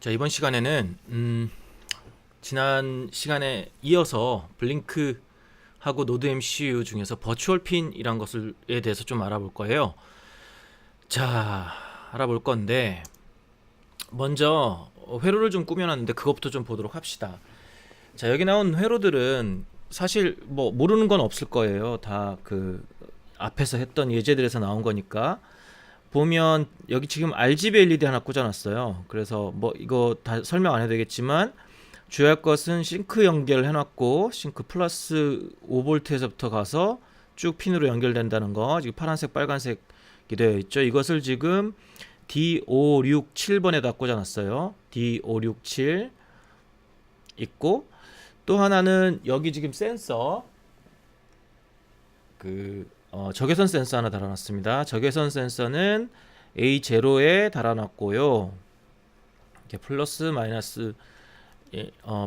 자, 이번 시간에는 지난 시간에 이어서 블링크하고 노드 MCU 중에서 버추얼 핀이란 것에 대해서 좀 알아볼 거예요. 자, 알아볼 건데 먼저 회로를 좀 꾸며놨는데 그것부터 좀 보도록 합시다. 자, 여기 나온 회로들은 사실 뭐 모르는 건 없을 거예요. 다 그 앞에서 했던 예제들에서 나온 거니까. 보면 여기 지금 RGB LED 하나 꽂아놨어요. 그래서 뭐 이거 다 설명 안 해도 되겠지만 주의할 것은 싱크 연결해놨고 싱크 플러스 5V에서부터 가서 쭉 핀으로 연결된다는 거. 지금 파란색 빨간색이 되어 있죠. 이것을 지금 D567번에다 꽂아놨어요. D567 있고, 또 하나는 여기 지금 센서 적외선 센서 하나 달아놨습니다. 적외선 센서는 A0에 달아놨고요. 이렇게 플러스 마이너스,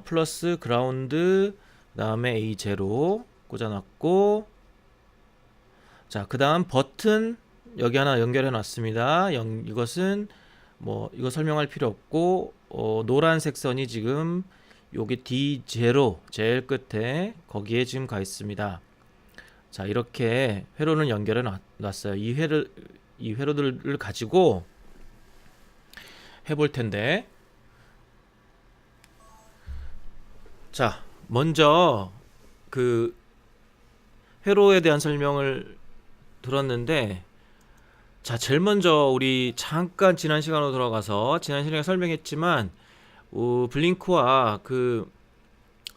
플러스 그라운드, 그 다음에 A0 꽂아놨고, 자, 그 다음 버튼 여기 하나 연결해 놨습니다. 이것은 뭐 이거 설명할 필요 없고, 노란색 선이 지금 여기 D0 제일 끝에 거기에 지금 가 있습니다. 자, 이렇게 회로는 연결해 놨어요. 이 회로들을 가지고 해볼 텐데, 자, 먼저 그 회로에 대한 설명을 들었는데, 자, 제일 먼저 우리 잠깐 지난 시간으로 돌아가서 지난 시간에 설명했지만 블링크와 그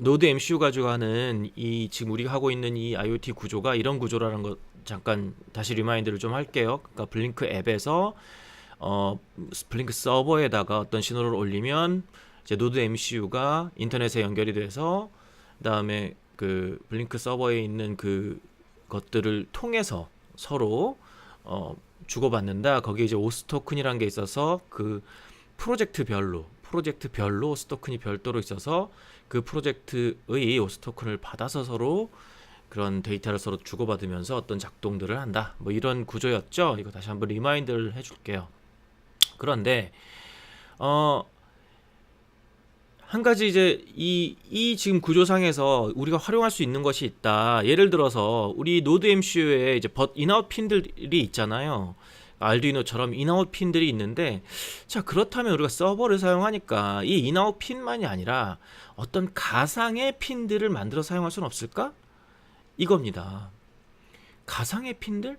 노드 MCU 가지고 하는 이 지금 우리가 하고 있는 이 IoT 구조가 이런 구조라는 거 잠깐 다시 리마인드를 좀 할게요. 그러니까 블링크 앱에서 블링크 서버에다가 어떤 신호를 올리면 이제 노드 MCU가 인터넷에 연결이 돼서 그다음에 그 블링크 서버에 있는 그 것들을 통해서 서로 주고받는다. 거기에 이제 오스 토큰이라는 게 있어서 그 프로젝트별로 오스 토큰이 별도로 있어서 그 프로젝트의 오스 토큰을 받아서 서로 그런 데이터를 서로 주고받으면서 어떤 작동들을 한다. 뭐 이런 구조였죠. 이거 다시 한번 리마인드를 해줄게요. 그런데 한 가지 이제 이 지금 구조상에서 우리가 활용할 수 있는 것이 있다. 예를 들어서 우리 노드 MCU에 이제 인아웃 핀들이 있잖아요. 알두이노처럼 인아웃 핀들이 있는데, 자, 그렇다면 우리가 서버를 사용하니까 이 인아웃 핀만이 아니라 어떤 가상의 핀들을 만들어 사용할 수는 없을까? 이겁니다. 가상의 핀들?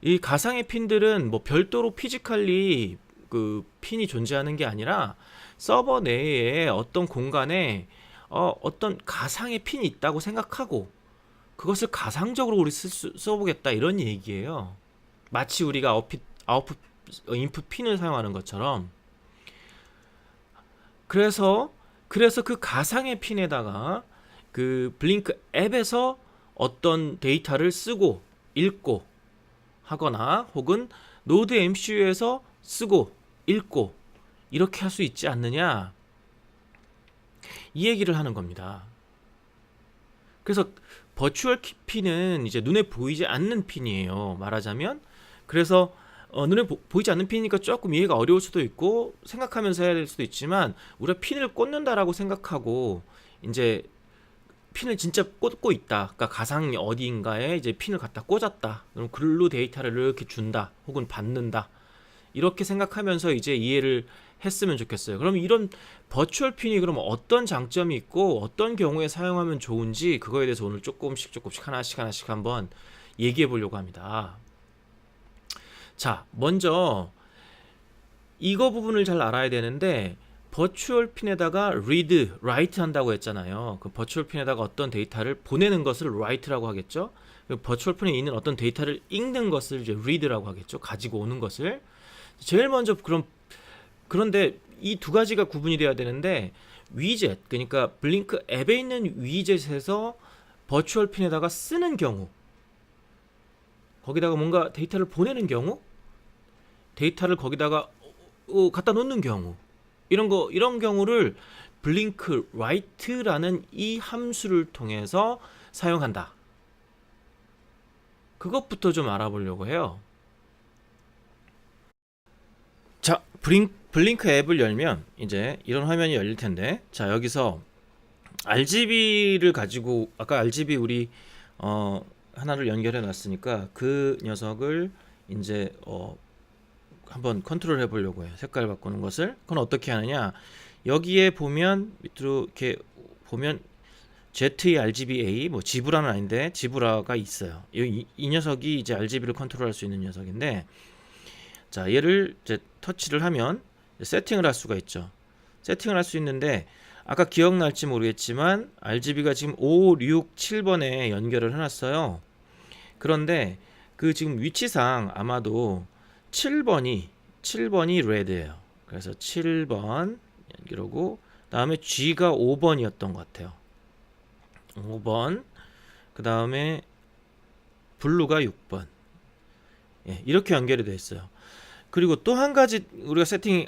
이 가상의 핀들은 뭐 별도로 피지컬리 그 핀이 존재하는 게 아니라 서버 내에 어떤 공간에 어떤 가상의 핀이 있다고 생각하고 그것을 가상적으로 우리 써보겠다, 이런 얘기예요. 마치 우리가 아웃풋 인풋 핀을 사용하는 것처럼. 그래서 그 가상의 핀에다가 그 블링크 앱에서 어떤 데이터를 쓰고 읽고 하거나 혹은 노드 MCU에서 쓰고 읽고 이렇게 할 수 있지 않느냐, 이 얘기를 하는 겁니다. 그래서 버추얼 핀은 이제 눈에 보이지 않는 핀이에요, 말하자면. 그래서 눈에 보이지 않는 핀이니까 조금 이해가 어려울 수도 있고 생각하면서 해야 될 수도 있지만, 우리가 핀을 꽂는다라고 생각하고 이제 핀을 진짜 꽂고 있다, 그러니까 가상 어디인가에 이제 핀을 갖다 꽂았다, 그럼 글로 데이터를 이렇게 준다 혹은 받는다, 이렇게 생각하면서 이제 이해를 했으면 좋겠어요. 그럼 이런 버추얼 핀이 그럼 어떤 장점이 있고 어떤 경우에 사용하면 좋은지, 그거에 대해서 오늘 조금씩 하나씩 한번 얘기해 보려고 합니다. 자, 먼저 이거 부분을 잘 알아야 되는데, 버추얼 핀에다가 read, write 한다고 했잖아요. 그 버추얼 핀에다가 어떤 데이터를 보내는 것을 write라고 하겠죠. 그 버추얼 핀에 있는 어떤 데이터를 읽는 것을 이제 read라고 하겠죠. 가지고 오는 것을. 제일 먼저 그런데 이 두 가지가 구분이 돼야 되는데, 위젯, 그러니까 블링크 앱에 있는 위젯에서 버추얼 핀에다가 쓰는 경우, 거기다가 뭔가 데이터를 보내는 경우, 데이터를 거기다가 갖다 놓는 경우, 이런 경우를 블링크 write라는 이 함수를 통해서 사용한다. 그것부터 좀 알아보려고 해요. 자, 블링크 블링크 앱을 열면 이제 이런 화면이 열릴 텐데, 자 여기서 RGB를 가지고 아까 RGB 우리 하나를 연결해 놨으니까 그 녀석을 이제 한번 컨트롤 해 보려고 해요. 색깔 바꾸는 것을. 그건 어떻게 하느냐, 여기에 보면 밑으로 이렇게 보면 ZRGBA, 뭐 지브라는 아닌데 지브라가 있어요. 이 녀석이 이제 RGB를 컨트롤할 수 있는 녀석인데, 자 얘를 이제 터치를 하면 세팅을 할 수가 있죠. 세팅을 할 수 있는데, 아까 기억날지 모르겠지만 RGB가 지금 5, 6, 7번에 연결을 해놨어요. 그런데 그 지금 위치상 아마도 7번이 red예요. 그래서 7번 연결하고, 다음에 G가 5번이었던 것 같아요. 5번, 그 다음에 블루가 6번. 예, 이렇게 연결이 되어 있어요. 그리고 또 한 가지 우리가 세팅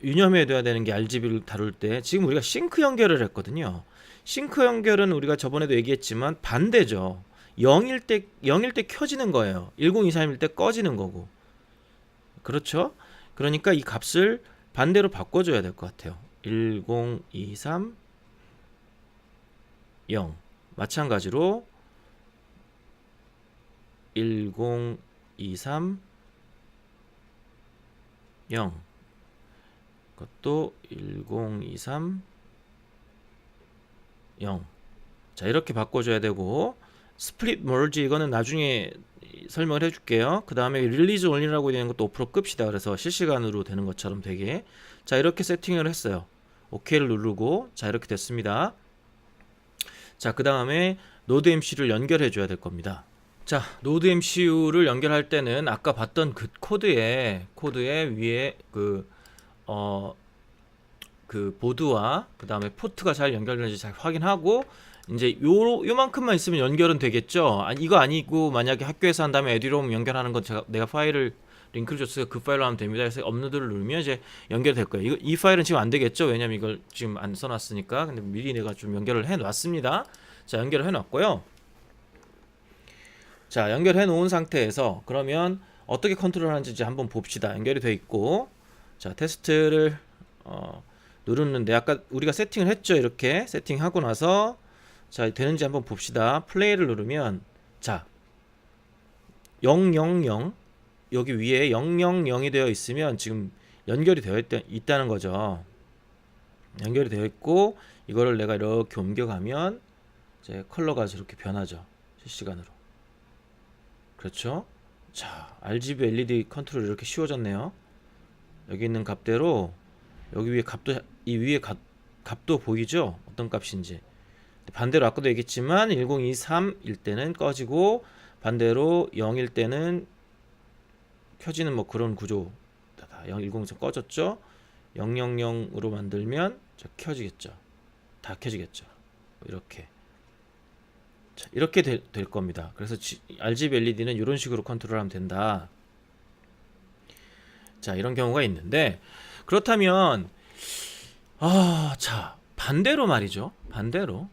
유념해야 되는 게, RGB를 다룰 때 지금 우리가 싱크 연결을 했거든요. 싱크 연결은 우리가 저번에도 얘기했지만 반대죠. 0일 때 켜지는 거예요. 1023일 때 꺼지는 거고. 그렇죠? 그러니까 이 값을 반대로 바꿔줘야 될 것 같아요. 1023 0. 마찬가지로 1023 0. 그것도 1023 0. 자 이렇게 바꿔줘야 되고, 스플릿 머지 이거는 나중에 설명을 해줄게요. 그 다음에 릴리즈 온리라고 되는 것도 5% 끕시다. 그래서 실시간으로 되는 것처럼 되게. 자 이렇게 세팅을 했어요. OK를 누르고, 자 이렇게 됐습니다. 자 그 다음에 노드 MCU를 연결해 줘야 될 겁니다. 자 노드 MCU를 연결할 때는 아까 봤던 그 코드에 위에 그 보드와 그 다음에 포트가 잘 연결되는지 잘 확인하고, 이제 요만큼만 있으면 연결은 되겠죠. 이거 아니고 만약에 학교에서 한 다음에 에듀롬 연결하는 건 내가 파일을 링크를 줬으니까 그 파일로 하면 됩니다. 그래서 업로드를 누르면 이제 연결될 거예요. 이 파일은 지금 안 되겠죠. 왜냐면 이걸 지금 안 써놨으니까. 근데 미리 내가 좀 연결을 해 놨습니다. 자 연결을 해 놨고요. 자 연결해 놓은 상태에서 그러면 어떻게 컨트롤 하는지 이제 한번 봅시다. 연결이 돼 있고, 자 테스트를 누르는데, 아까 우리가 세팅을 했죠. 이렇게 세팅하고 나서 자 되는지 한번 봅시다. 플레이를 누르면, 자 000 여기 위에 000이 되어 있으면 지금 연결이 되어 있다는 거죠. 연결이 되어 있고, 이거를 내가 이렇게 옮겨가면 이제 컬러가 저렇게 변하죠. 실시간으로. 그렇죠? 자 RGB LED 컨트롤 이렇게 쉬워졌네요. 여기 있는 값대로 여기 위에 값도, 이 위에 값도 보이죠? 어떤 값인지. 반대로 아까도 얘기했지만 1023일 때는 꺼지고, 반대로 0일 때는 켜지는 뭐 그런 구조. 1023 꺼졌죠? 000으로 만들면 켜지겠죠. 다 켜지겠죠. 이렇게. 자, 이렇게 될 겁니다. 그래서 RGB LED는 이런 식으로 컨트롤하면 된다. 자 이런 경우가 있는데, 그렇다면 자 반대로 말이죠. 반대로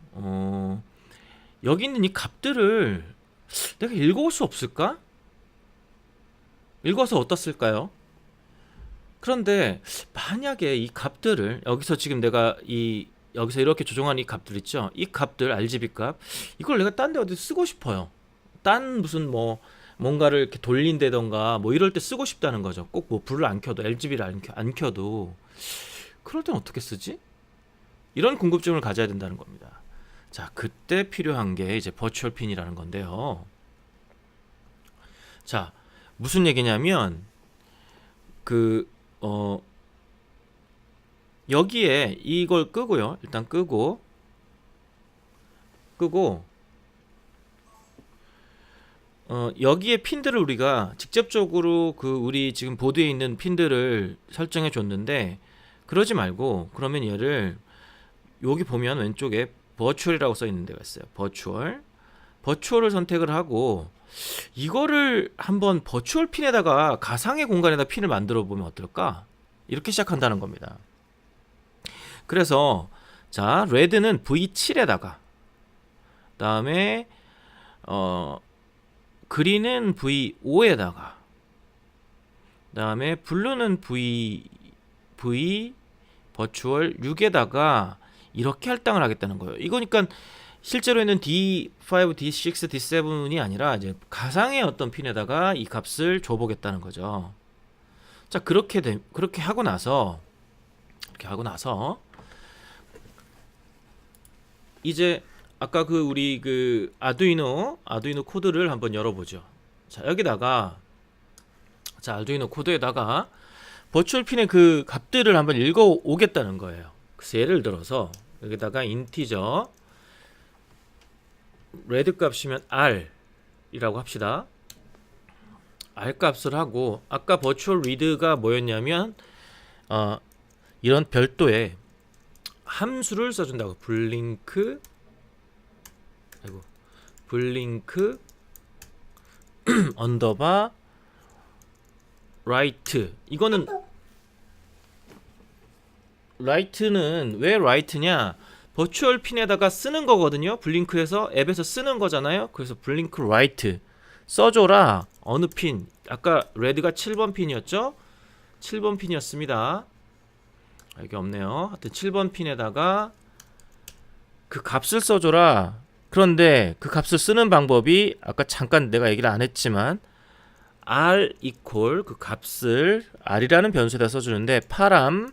여기 있는 이 값들을 내가 읽어올 수 없을까? 읽어서 어떻을까요? 그런데 만약에 이 값들을 여기서 지금 내가 여기서 이렇게 조정한 이 값들 있죠? 이 값들, RGB 값, 이걸 내가 딴 데 어디 쓰고 싶어요. 딴 무슨 뭔가를 이렇게 돌린다던가 뭐 이럴 때 쓰고 싶다는 거죠. 꼭 뭐 불을 안 켜도, RGB를 안 켜도. 그럴 땐 어떻게 쓰지? 이런 궁금증을 가져야 된다는 겁니다. 자, 그때 필요한 게 이제 버추얼 핀이라는 건데요. 자, 무슨 얘기냐면 여기에 이걸 끄고요. 일단 끄고 여기에 핀들을 우리가 직접적으로 우리 지금 보드에 있는 핀들을 설정해 줬는데, 그러지 말고 그러면 얘를 여기 보면 왼쪽에 버추얼이라고 써 있는 데가 있어요. 버추얼을 선택을 하고, 이거를 한번 버추얼 핀에다가 가상의 공간에다 핀을 만들어 보면 어떨까? 이렇게 시작한다는 겁니다. 그래서 자 레드는 V7에다가, 다음에 그린은 V5에다가, 다음에 블루는 V v 버추얼 6에다가 이렇게 할당을 하겠다는 거예요. 이거니까 실제로는 D5, D6, D7이 아니라 이제 가상의 어떤 핀에다가 이 값을 줘보겠다는 거죠. 자, 그렇게 하고 나서 이제 아까 우리 아두이노 코드를 한번 열어보죠. 자, 여기다가 아두이노 코드에다가 버추얼 핀의 그 값들을 한번 읽어 오겠다는 거예요. 그래서 예를 들어서 여기다가 인티저 레드 값이면 R 이라고 합시다. R 값을 하고, 아까 버추얼 리드가 뭐였냐면 이런 별도의 함수를 써준다고. 블링크 언더바 라이트. 이거는 라이트는 왜 라이트냐, 버추얼 핀에다가 쓰는 거거든요. 블링크에서 앱에서 쓰는 거잖아요. 그래서 블링크 라이트 써줘라. 어느 핀? 아까 레드가 7번 핀이었죠? 7번 핀이었습니다. 여기 없네요. 하여튼 7번 핀에다가 그 값을 써줘라. 그런데 그 값을 쓰는 방법이 아까 잠깐 내가 얘기를 안 했지만 R equal 그 값을 R이라는 변수에다 써주는데 param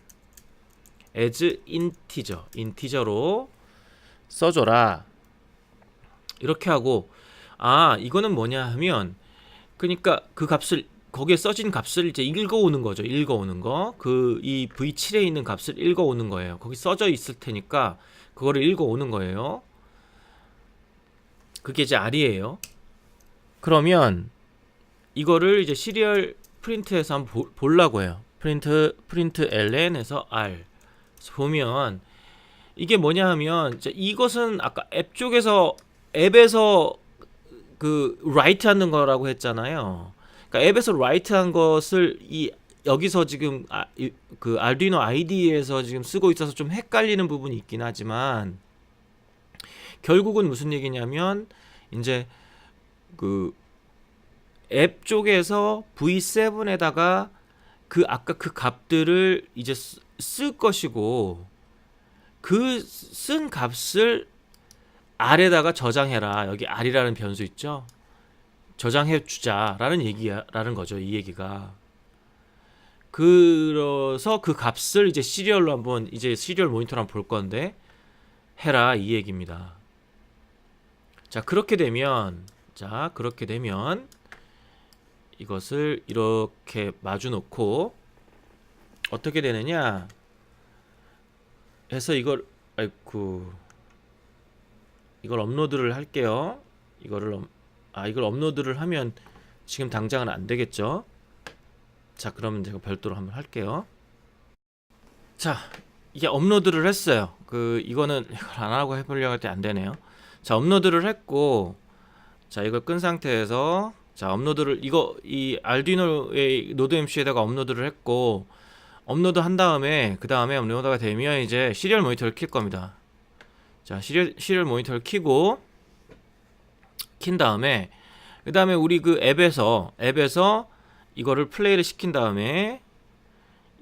as 인티저로 써줘라. 이렇게 하고, 이거는 뭐냐 하면, 그러니까 그 값을, 거기에 써진 값을 이제 읽어오는 거죠. 읽어오는 거. 이 V7에 있는 값을 읽어오는 거예요. 거기 써져 있을 테니까 그거를 읽어오는 거예요. 그게 이제 R이에요. 그러면 이거를 이제 시리얼 프린트해서 한번 보려고 해요. 프린트 ln에서 R. 보면 이게 뭐냐 하면, 이것은 아까 앱에서 라이트 하는 거라고 했잖아요. 그러니까 앱에서 라이트 한 것을 여기서 지금 그 아르디노 IDE에서 지금 쓰고 있어서 좀 헷갈리는 부분이 있긴 하지만, 결국은 무슨 얘기냐면, 이제 앱 쪽에서 V7에다가 아까 그 값들을 이제 쓸 것이고, 그 쓴 값을 R에다가 저장해라. 여기 R이라는 변수 있죠? 저장해 주자라는 얘기라는 거죠. 이 얘기가. 그래서 그 값을 이제 시리얼로 한번, 이제 시리얼 모니터로 한번 볼 건데 해라, 이 얘기입니다. 자, 그렇게 되면 이것을 이렇게 마주 놓고 어떻게 되느냐 해서 이걸 업로드를 할게요. 이걸 업로드를 하면 지금 당장은 안 되겠죠. 자, 그러면 제가 별도로 한번 할게요. 자, 이게 업로드를 했어요. 이걸 안 하고 해보려고 할 때 안 되네요. 자, 업로드를 했고, 자, 이걸 끈 상태에서, 자, 업로드를, 이 알두이노의 노드 MC에다가 업로드를 했고, 업로드 한 다음에, 그 다음에 업로드가 되면 이제 시리얼 모니터를 킬 겁니다. 자, 시리얼 모니터를 킨 다음에, 그 다음에 우리 앱에서 이거를 플레이를 시킨 다음에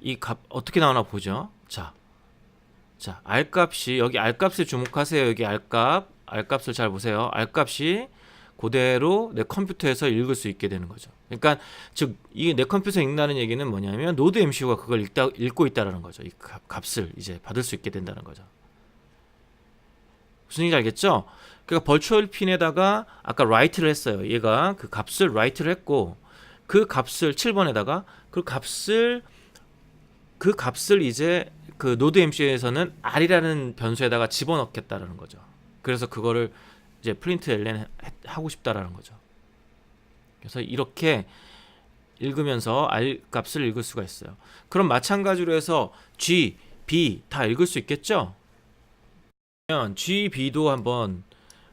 이 값 어떻게 나오나 보죠. 자, R 값이, 여기 R 값에 주목하세요. 여기 R 값을 잘 보세요. R 값이 그대로 내 컴퓨터에서 읽을 수 있게 되는 거죠. 그러니까 즉 이 내 컴퓨터에서 읽는다는 얘기는 뭐냐면 노드 MCU가 그걸 읽고 있다라는 거죠. 이 값을 이제 받을 수 있게 된다는 거죠. 무슨 얘기인지 알겠죠? 그러니까 버추얼 핀에다가 아까 라이트를 했어요. 얘가 그 값을 라이트를 했고, 그 값을 7번에다가 그 값을 이제 그 노드 MCU에서는 R이라는 변수에다가 집어넣겠다라는 거죠. 그래서 그거를 이제 프린트 ln 하고 싶다라는 거죠. 그래서 이렇게 읽으면서 R 값을 읽을 수가 있어요. 그럼 마찬가지로 해서 G, B 다 읽을 수 있겠죠? 그러면 G, B도 한번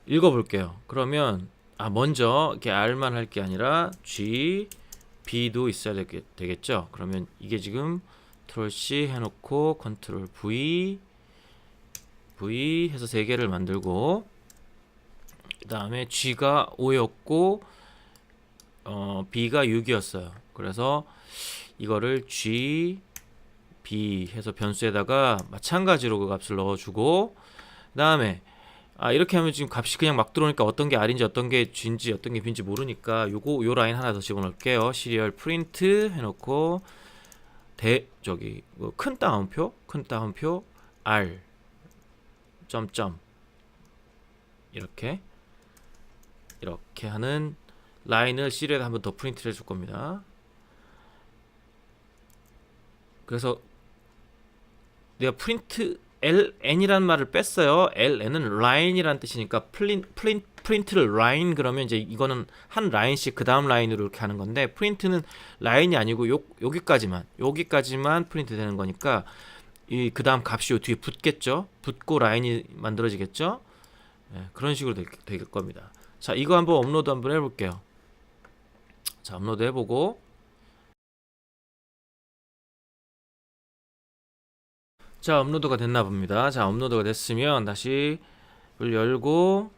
읽어볼게요. 그러면 먼저 이렇게 R만 할 게 아니라 G, B도 있어야 되겠죠? 그러면 이게 지금 컨트롤 C 해놓고 컨트롤 V 해서 3개를 만들고, 그 다음에 G가 5였고 B가 6이었어요. 그래서 이거를 G, B 해서 변수에다가 마찬가지로 그 값을 넣어주고, 그 다음에 이렇게 하면 지금 값이 그냥 막 들어오니까 어떤 게 R인지 어떤 게 G인지 어떤 게 B인지 모르니까 요 라인 하나 더 집어넣을게요. 시리얼 프린트 해놓고 큰 따옴표 R 점점 이렇게 하는 라인을 시리얼에 한번 더 프린트를 해줄 겁니다. 그래서 내가 프린트 ln이라는 말을 뺐어요. ln은 라인이라는 뜻이니까 프린트를 라인 그러면 이제 이거는 한 라인씩 그 다음 라인으로 이렇게 하는 건데, 프린트는 라인이 아니고 여기까지만 프린트 되는 거니까 이 그 다음 값이 요 뒤에 붙겠죠. 붙고 라인이 만들어지겠죠. 네, 그런 식으로 될 겁니다. 자, 이거 한번 업로드 한번 해볼게요. 자, 업로드 해보고, 자, 업로드가 됐나 봅니다. 자, 업로드가 됐으면 다시 이걸 열고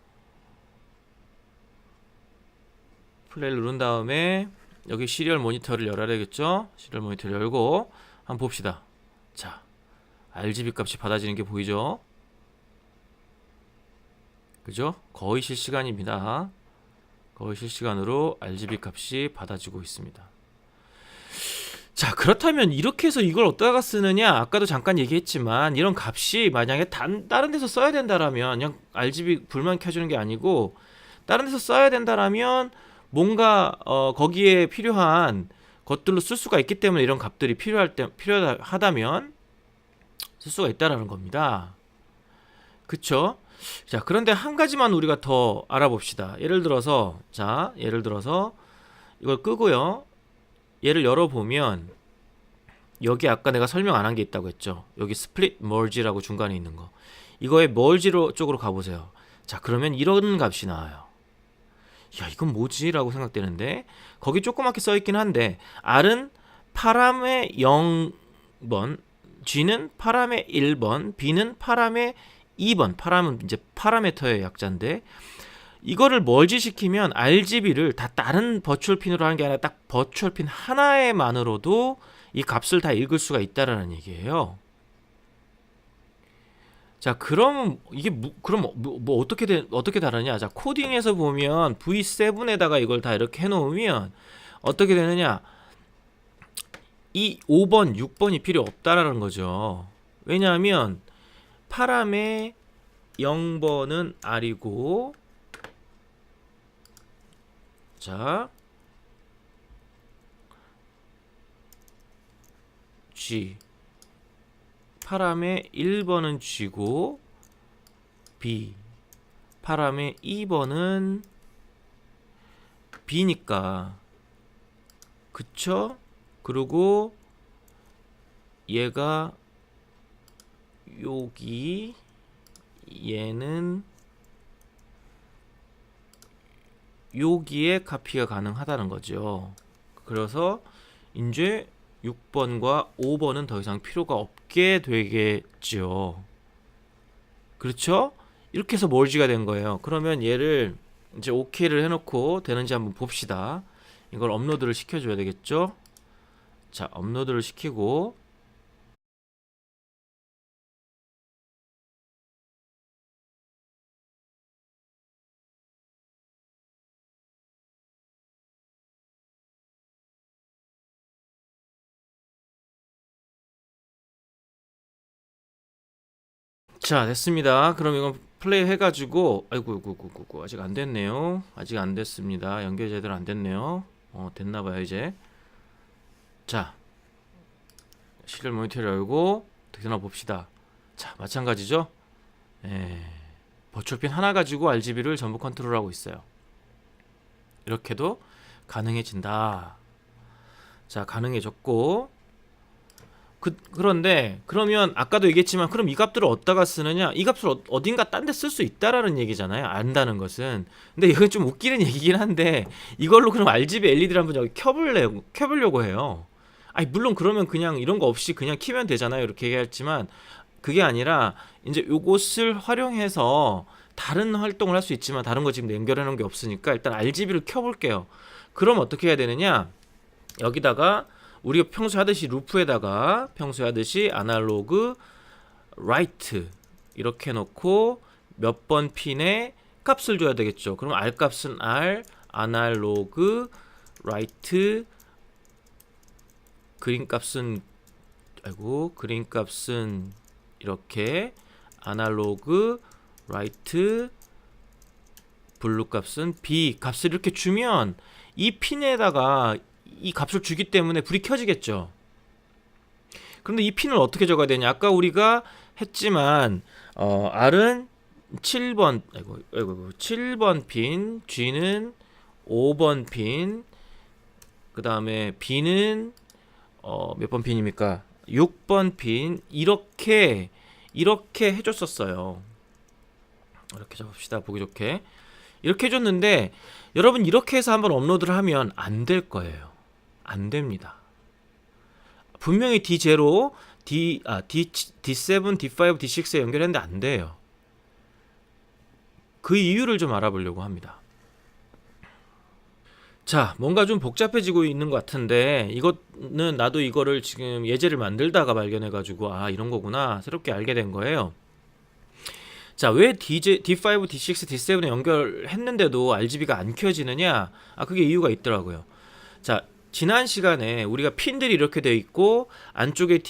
플레이를 누른 다음에 여기 시리얼 모니터를 열어야 되겠죠. 시리얼 모니터를 열고 한번 봅시다. 자, RGB 값이 받아지는 게 보이죠? 그죠? 거의 실시간입니다. 거의 실시간으로 RGB 값이 받아지고 있습니다. 자, 그렇다면 이렇게 해서 이걸 어디다가 쓰느냐? 아까도 잠깐 얘기했지만 이런 값이 만약에 다른 데서 써야 된다라면 그냥 RGB 불만 켜주는 게 아니고 다른 데서 써야 된다라면 뭔가 거기에 필요한 것들로 쓸 수가 있기 때문에 이런 값들이 필요하다면 쓸 수가 있다라는 겁니다. 그쵸? 자, 그런데 한 가지만 우리가 더 알아봅시다. 예를 들어서 이걸 끄고요. 얘를 열어보면 여기 아까 내가 설명 안 한 게 있다고 했죠. 여기 스플릿 멀지라고 중간에 있는 거, 이거의 멀지로 쪽으로 가보세요. 자, 그러면 이런 값이 나와요. 야, 이건 뭐지? 라고 생각되는데 거기 조그맣게 써있긴 한데 R은 파람의 0번, G는 파람의 1번, B는 파람의 2번. 파람은 이제 파라메터의 약자인데 이거를 멀지시키면 RGB를 다 다른 버추얼 핀으로 하는 게 아니라 딱 버추얼 핀 하나에만으로도 이 값을 다 읽을 수가 있다라는 얘기예요. 자, 그럼 이게 그럼 어떻게 다르냐? 자, 코딩에서 보면 V7에다가 이걸 다 이렇게 해놓으면 어떻게 되느냐? 이 5번, 6번이 필요 없다라는 거죠. 왜냐하면 파람의 0번은 R이고, 자, G, 파람의 1번은 G고, B, 파람의 2번은 B니까, 그쵸? 그리고 얘가 여기, 얘는 여기에 카피가 가능하다는 거죠. 그래서 이제 6번과 5번은 더 이상 필요가 없게 되겠죠. 그렇죠? 이렇게 해서 멀지가 된 거예요. 그러면 얘를 이제 OK를 해놓고 되는지 한번 봅시다. 이걸 업로드를 시켜줘야 되겠죠? 자, 업로드를 시키고, 자, 됐습니다. 그럼 이건 플레이 해가지고, 아이고, 아직 안 됐네요. 아직 안 됐습니다. 연결 제대로 안 됐네요. 됐나봐요, 이제. 자, 시리얼 모니터를 열고, 되나 봅시다. 자, 마찬가지죠? 버추얼 핀 하나 가지고 RGB를 전부 컨트롤하고 있어요. 이렇게도 가능해진다. 자, 가능해졌고, 그런데 그러면 아까도 얘기했지만 그럼 이 값들을 어디다가 쓰느냐? 이 값을 어딘가 딴 데 쓸 수 있다라는 얘기잖아요. 안다는 것은. 근데 이건 좀 웃기는 얘기긴 한데 이걸로 그럼 RGB LED를 한번 여기 켜보려고 해요. 아니, 물론 그러면 그냥 이런 거 없이 그냥 키면 되잖아요. 이렇게 얘기했지만 그게 아니라 이제 요것을 활용해서 다른 활동을 할 수 있지만 다른 거 지금 연결해 놓은 게 없으니까 일단 RGB를 켜볼게요. 그럼 어떻게 해야 되느냐? 여기다가 우리가 평소 하듯이 루프에다가 평소 하듯이 아날로그 라이트 이렇게 해놓고 몇 번 핀에 값을 줘야 되겠죠. 그럼 R 값은 R, 아날로그 라이트, 그린 값은 그린 값은 이렇게 아날로그 라이트, 블루 값은 B 값을 이렇게 주면 이 핀에다가 이 값을 주기 때문에 불이 켜지겠죠. 그런데 이 핀을 어떻게 적어야 되냐? 아까 우리가 했지만 R은 7번 7번 핀, G는 5번 핀, 그 다음에 B는 몇 번 핀입니까? 6번 핀. 이렇게 해줬었어요. 이렇게 잡읍시다. 보기 좋게 이렇게 해줬는데 여러분 이렇게 해서 한번 업로드를 하면 안 될 거예요. 안 됩니다. 분명히 D0, D7, D5, D6에 연결했는데 안 돼요. 그 이유를 좀 알아보려고 합니다. 자, 뭔가 좀 복잡해지고 있는 것 같은데 이거는 나도 이거를 지금 예제를 만들다가 발견해가지고 아 이런 거구나 새롭게 알게 된 거예요. 자, 왜 D5, D6, D7에 연결했는데도 RGB가 안 켜지느냐? 아, 그게 이유가 있더라고요. 자, 지난 시간에 우리가 핀들이 이렇게 돼 있고 안쪽에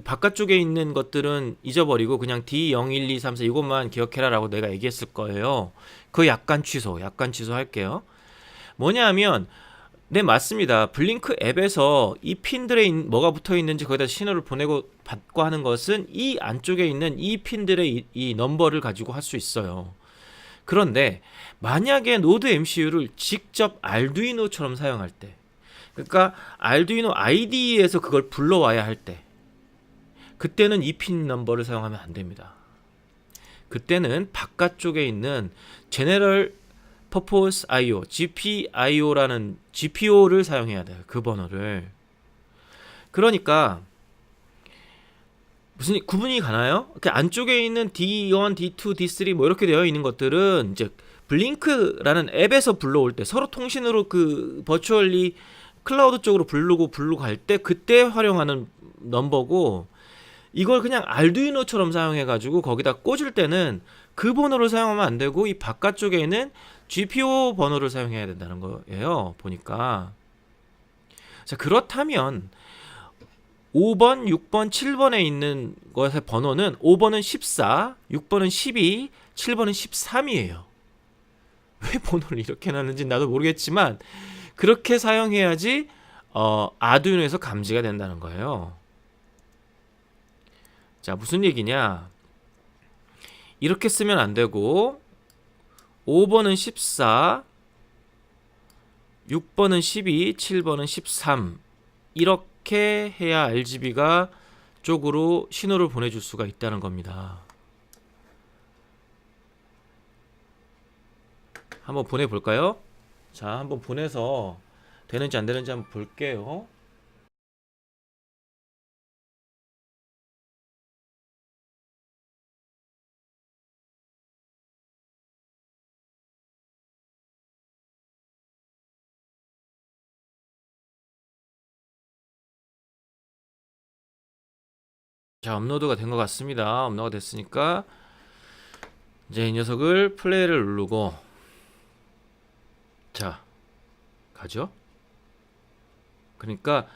바깥쪽에 있는 것들은 잊어버리고 그냥 D0, 1, 2, 3, 4 이것만 기억해라 라고 내가 얘기했을 거예요. 그거 약간 취소할게요. 뭐냐 하면 네, 맞습니다. 블링크 앱에서 이 핀들에 뭐가 붙어 있는지 거기다 신호를 보내고 받고 하는 것은 이 안쪽에 있는 이 핀들의 이 넘버를 가지고 할 수 있어요. 그런데 만약에 노드 MCU를 직접 알두이노처럼 사용할 때, 그러니까 알두이노 IDE에서 그걸 불러와야 할 때, 그때는 이 핀 넘버를 사용하면 안 됩니다. 그때는 바깥쪽에 있는 제네럴 Purpose IO, GPIO라는 GPO를 사용해야 돼요. 그 번호를. 그러니까 무슨 구분이 가나요? 그 안쪽에 있는 D1, D2, D3 뭐 이렇게 되어 있는 것들은 이제 블링크라는 앱에서 불러올 때 서로 통신으로 그 버추얼리 클라우드 쪽으로 부르고 갈 때 그때 활용하는 넘버고, 이걸 그냥 알두이노처럼 사용해가지고 거기다 꽂을 때는 그 번호를 사용하면 안 되고 이 바깥쪽에는 GPO 번호를 사용해야 된다는 거예요. 보니까. 자, 그렇다면 5번, 6번, 7번에 있는 것의 번호는 5번은 14, 6번은 12, 7번은 13이에요. 왜 번호를 이렇게 놨는지 나도 모르겠지만 그렇게 사용해야지 아두이노에서 감지가 된다는 거예요. 자, 무슨 얘기냐? 이렇게 쓰면 안 되고 5번은 14, 6번은 12, 7번은 13 이렇게 해야 RGB가 쪽으로 신호를 보내줄 수가 있다는 겁니다. 한번 보내볼까요? 자, 한번 보내서 되는지 안 되는지 한번 볼게요. 자, 업로드가 된 것 같습니다. 업로드가 됐으니까 이제 이 녀석을 플레이를 누르고 자, 가죠. 그러니까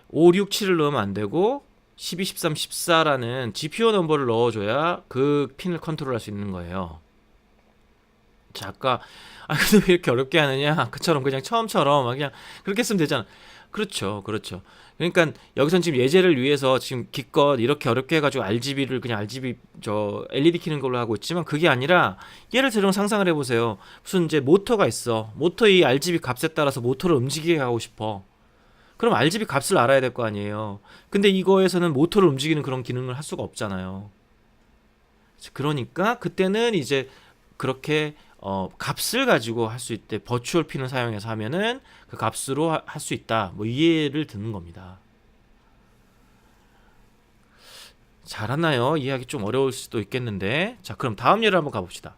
5, 6, 7을 넣으면 안 되고 12, 13, 14라는 GPO 넘버를 넣어줘야 그 핀을 컨트롤할 수 있는 거예요. 자, 아까 근데 왜 이렇게 어렵게 하느냐? 그처럼 그냥 처음처럼 그냥 그렇게 쓰면 되잖아. 그렇죠. 그러니까 여기선 지금 예제를 위해서 지금 기껏 이렇게 어렵게 해가지고 RGB를 그냥 RGB LED 키는 걸로 하고 있지만 그게 아니라 예를 들어 상상을 해보세요. 무슨 이제 모터가 있어. 모터 이 RGB 값에 따라서 모터를 움직이게 하고 싶어. 그럼 RGB 값을 알아야 될 거 아니에요. 근데 이거에서는 모터를 움직이는 그런 기능을 할 수가 없잖아요. 그러니까 그때는 이제 그렇게 값을 가지고 할 수 있대. 버추얼 핀을 사용해서 하면은 그 값으로 할 수 있다. 뭐 이해를 듣는 겁니다. 잘하나요? 이해하기 좀 어려울 수도 있겠는데. 자, 그럼 다음 예를 한번 가봅시다.